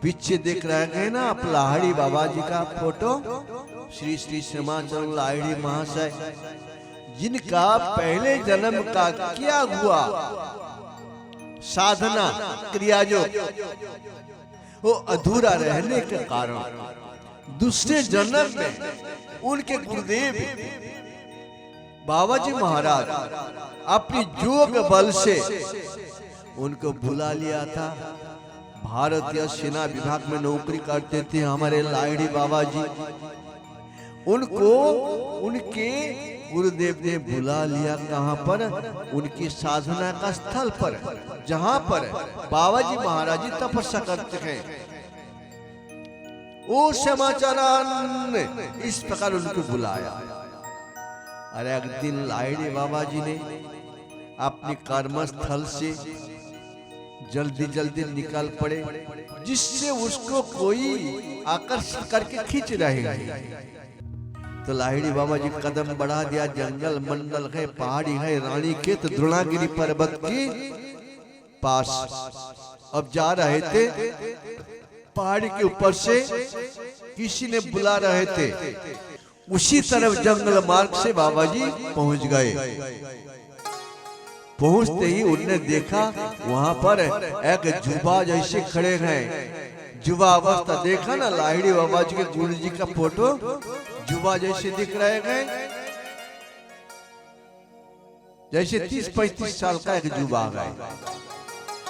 पीछे देख रहे हैं ना आप लाहिड़ी बाबा जी का फोटो, श्री श्री श्यामाचरण लाहिड़ी महाशय, जिनका पहले जन्म का क्या हुआ साधना क्रियायोग वो अधूरा रहने के कारण दूसरे जन्म में उनके गुरुदेव बाबा जी महाराज अपनी योग बल से उनको बुला लिया था। भारतीय सेना विभाग में नौकरी करते थे हमारे लाहिड़ी बाबा जी। उनको उनके गुरुदेव ने बुला लिया कहां पर? उनकी साधना का स्थल पर, जहां पर बाबा जी महाराज जी तपस्या करते हैं। वो श्यामाचरण ने इस प्रकार उनको बुलाया। अरे एक दिन लाहिड़ी बाबा जी ने अपने कर्मस्थल से जल्दी जल्दी निकल पड़े, जिससे उसको कोई आकर्षित करके खींच रहे हैं। तो लाहिड़ी बाबा जी कदम बढ़ा दिया। जंगल मंडल है, पहाड़ी है, रानी खेत द्रोणागिरी पर्वत के पास अब जा रहे थे। पहाड़ी के ऊपर से किसी ने बुला रहे थे, उसी तरफ जंगल मार्ग से बाबा जी पहुंच गए। पहुंचते ही उन्होंने देखा वहां पर एक जुबा जैसे खड़े हैं। जुबा अवस्था देखा ना, लाहिड़ी बाबा जी के गुरु जी का फोटो जुबा जैसे दिख रहे हैं, जैसे 30-35 साल का एक जुबा है।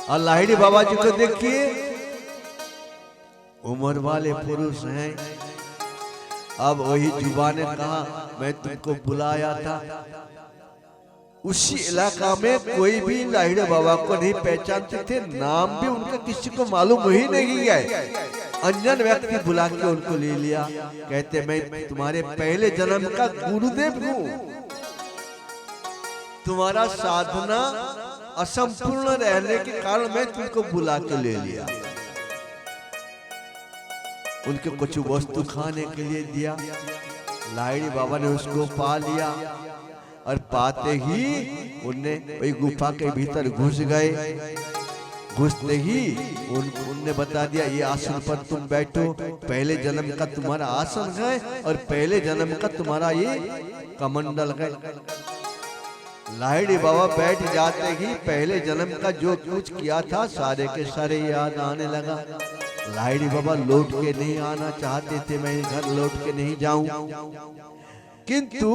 और लाहिड़ी बाबा जी को देखिए, उम्र वाले पुरुष हैं। अब वही जुबा ने कहा मैं तुमको बुलाया था। उसी इलाका में कोई भी लाहिड़ी बाबा को नहीं पहचानते थे, नाम भी उनका किसी को मालूम ही नहीं है। अनजान व्यक्ति बुला के उनको ले लिया। कहते मैं तुम्हारे पहले जन्म का गुरुदेव हूँ, तुम्हारा साधना असंपूर्ण रहने के कारण मैं तुमको बुला के ले लिया। उनके कुछ वस्तु खाने के लिए दिया। लाहिड़ी बाबा ने उसको पा लिया और पाते ही उनने वही गुफा के भीतर घुस गए। घुसते ही उनने बता दिया ये आसन पर तुम बैठो, पहले जन्म का तुम्हारा आसन है और पहले जन्म का तुम्हारा ये कमंडल है। लाहिड़ी बाबा बैठ जाते ही पहले जन्म का जो कुछ किया था सारे के सारे याद आने लगा। लाहिड़ी बाबा लौट के नहीं आना चाहते थे, मैं घर लौट के नहीं जाऊं, किंतु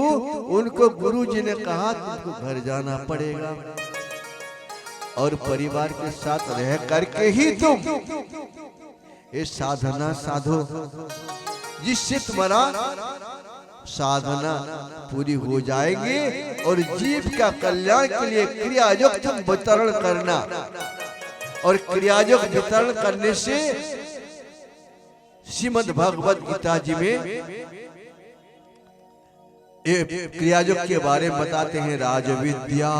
उनको गुरुजी ने कहा तुमको घर जाना पड़ेगा और परिवार के साथ रह करके ही तुम ये साधना साधो, जिससे तुम्हारा साधना पूरी हो जाएगी और जीव का कल्याण के लिए क्रियायोग तुम वितरण करना। और क्रियायोग वितरण करने से श्रीमद् भगवद गीता जी में ये क्रियायोग के बारे में बताते हैं। राजविद्या,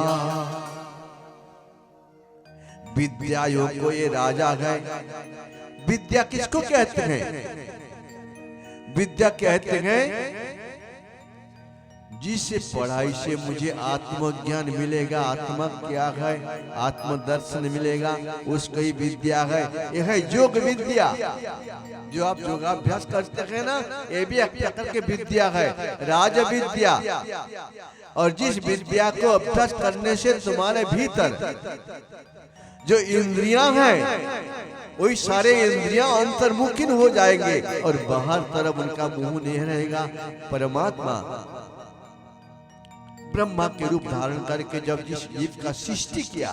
विद्या योग को ये राजा है। विद्या किसको कहते हैं? विद्या कहते हैं जिससे पढ़ाई से मुझे आत्मज्ञान मिलेगा। आत्मा क्या है? आत्मदर्शन मिलेगा, उसको ही विद्या है। यह है योग विद्या। जो आप योगाभ्यास करते हैं ना, ये भी एक प्रकार की विद्या है, राज विद्या। और जिस विद्या को अभ्यास करने से तुम्हारे भीतर जो इंद्रियां हैं वही सारे इंद्रियां अंतर्मुखी हो जाएंगे और बाहर तरफ उनका मुंह नहीं रहेगा। परमात्मा ब्रह्मा के रूप धारण करके जब जिस जीव का सृष्टि किया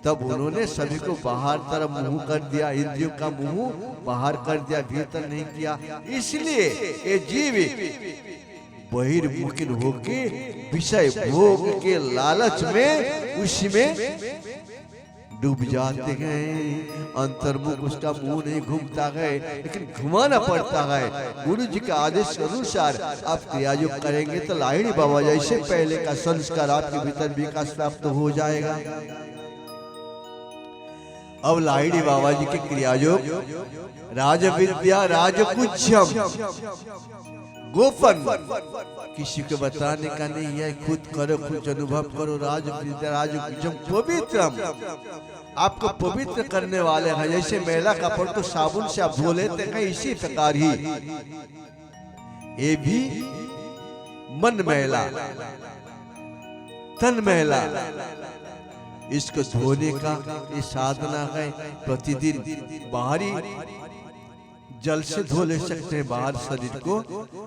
तब उन्होंने सभी को बाहर तरफ मुंह कर दिया, इंद्रियों का मुंह बाहर कर दिया, भीतर नहीं किया। इसलिए ये जीव बहिर्मुखी होके विषय भोग के लालच में उसमें डूब जाते हैं। अंतर्मुख उसका मुंह नहीं घूमता है, लेकिन घुमाना पड़ता है। गुरु जी के आदेश के अनुसार आप क्रियायोग करेंगे तो लाहिड़ी बाबा जैसे पहले का संस्कार आपके भीतर विकास प्राप्त हो जाएगा। अब लाहिड़ी बाबा जी के क्रियायोग राजविद्या राजकुज्यम गोपन किसी को बताने का नहीं है, खुद करो, खुद अनुभव करो। राज पवित्रम, आपको पवित्र करने वाले हैं। जैसे मैला कपड़ को साबुन से आप धो लेते हैं, इसी प्रकार ही ये भी मन मैला, तन मैला, इसको धोने का ये साधना है। प्रतिदिन बाहरी जल से धो ले सकते हैं बाहर शरीर को,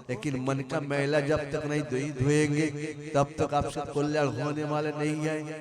लेकिन मन का मैला जब तक नहीं धोएंगे तब तक आपसे कल्याण होने वाला नहीं है।